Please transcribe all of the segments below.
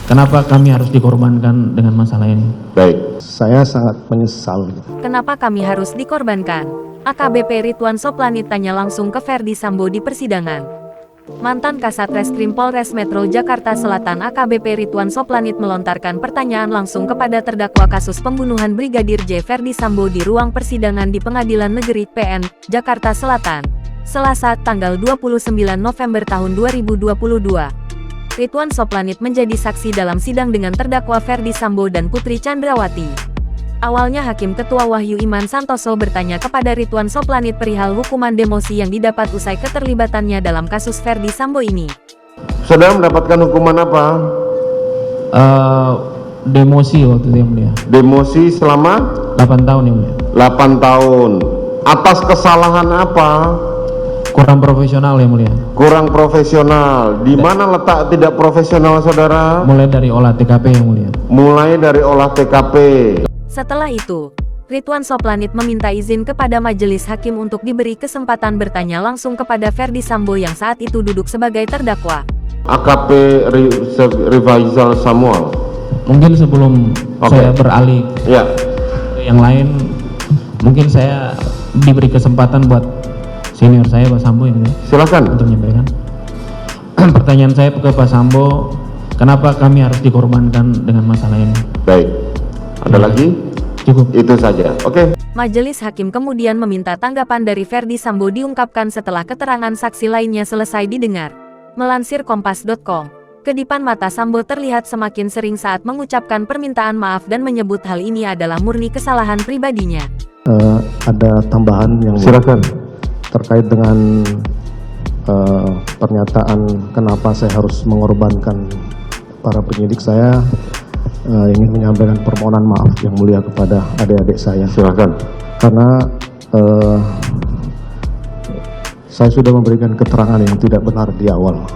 Kenapa kami harus dikorbankan dengan masalah ini? Baik, saya sangat menyesal. Kenapa kami harus dikorbankan? AKBP Ridwan Soplanit tanya langsung ke Ferdi Sambo di persidangan. Mantan Kasat Reskrim Polres Metro Jakarta Selatan AKBP Ridwan Soplanit melontarkan pertanyaan langsung kepada terdakwa kasus pembunuhan Brigadir J. Ferdi Sambo di ruang persidangan di Pengadilan Negeri PN, Jakarta Selatan, Selasa, tanggal 29 November tahun 2022. Ridwan Soplanit menjadi saksi dalam sidang dengan terdakwa Ferdi Sambo dan Putri Chandrawati. Awalnya Hakim Ketua Wahyu Iman Santoso bertanya kepada Ridwan Soplanit perihal hukuman demosi yang didapat usai keterlibatannya dalam kasus Ferdi Sambo ini. Saudara mendapatkan hukuman apa? Demosi waktu itu yang mulia. Demosi selama 8 tahun yang mulia. 8 tahun. Atas kesalahan apa? Kurang profesional yang mulia. Kurang profesional. Di mana letak tidak profesional, saudara? Mulai dari olah TKP yang mulia. Mulai dari olah TKP. Setelah itu, Ridwan Soplanit meminta izin kepada majelis hakim untuk diberi kesempatan bertanya langsung kepada Ferdi Sambo yang saat itu duduk sebagai terdakwa. AKP Rifaizal Samuel. Mungkin sebelum saya beralih Ya. ke yang lain, mungkin saya diberi kesempatan buat senior saya Pak Sambo yang mulia Silakan. untuk menyampaikan. Pertanyaan saya ke Pak Sambo, kenapa kami harus dikorbankan dengan masalah ini? Baik. Ada lagi? Cukup. Itu saja. Oke. Majelis hakim kemudian meminta tanggapan dari Ferdi Sambo diungkapkan setelah keterangan saksi lainnya selesai didengar. Melansir Kompas.com, kedipan mata Sambo terlihat semakin sering saat mengucapkan permintaan maaf dan menyebut hal ini adalah murni kesalahan pribadinya. Ada tambahan yang Silakan. terkait dengan pernyataan kenapa saya harus mengorbankan para penyidik. Saya ingin menyampaikan permohonan maaf yang mulia kepada adik-adik saya. Silakan. Karena saya sudah memberikan keterangan yang tidak benar di awal.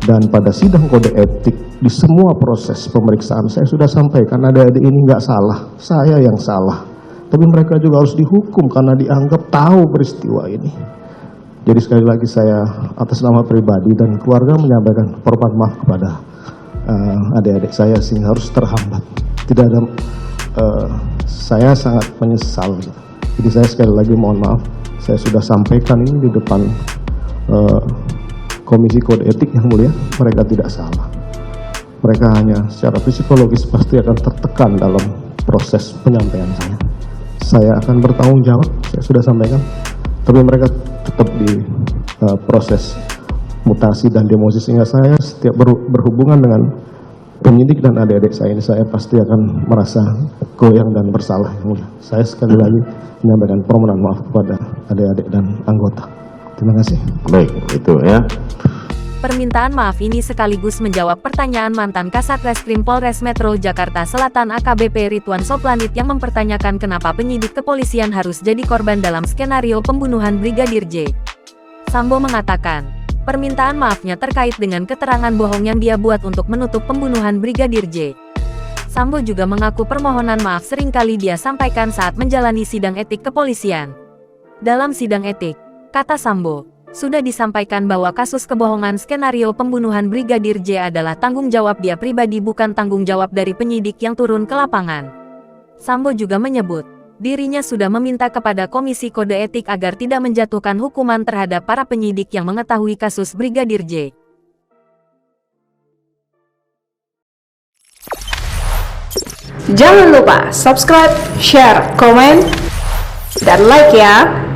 Dan pada sidang kode etik, di semua proses pemeriksaan saya sudah sampaikan adik-adik ini nggak salah, saya yang salah. Tapi mereka juga harus dihukum karena dianggap tahu peristiwa ini. Jadi sekali lagi saya atas nama pribadi dan keluarga menyampaikan permohonan maaf kepada adik-adik saya sehingga harus terhambat. Tidak ada, saya sangat menyesal. Jadi saya sekali lagi mohon maaf. Saya sudah sampaikan ini di depan Komisi Kode Etik yang mulia, mereka tidak salah. Mereka hanya secara psikologis pasti akan tertekan dalam proses penyampaian saya. Saya akan bertanggung jawab, saya sudah sampaikan, tapi mereka tetap di proses mutasi dan demosi sehingga saya setiap berhubungan dengan penyidik dan adik-adik saya ini saya pasti akan merasa goyang dan bersalah. Saya sekali lagi menyampaikan permohonan maaf kepada adik-adik dan anggota. Terima kasih. Baik, itu ya. Permintaan maaf ini sekaligus menjawab pertanyaan mantan Kasat Reskrim Polres Metro Jakarta Selatan AKBP Ridwan Soplanit yang mempertanyakan kenapa penyidik kepolisian harus jadi korban dalam skenario pembunuhan Brigadir J. Sambo mengatakan, permintaan maafnya terkait dengan keterangan bohong yang dia buat untuk menutup pembunuhan Brigadir J. Sambo juga mengaku permohonan maaf seringkali dia sampaikan saat menjalani sidang etik kepolisian. Dalam sidang etik, kata Sambo, sudah disampaikan bahwa kasus kebohongan skenario pembunuhan Brigadir J adalah tanggung jawab dia pribadi bukan tanggung jawab dari penyidik yang turun ke lapangan. Sambo juga menyebut, dirinya sudah meminta kepada Komisi Kode Etik agar tidak menjatuhkan hukuman terhadap para penyidik yang mengetahui kasus Brigadir J. Jangan lupa subscribe, share, komen, dan like ya!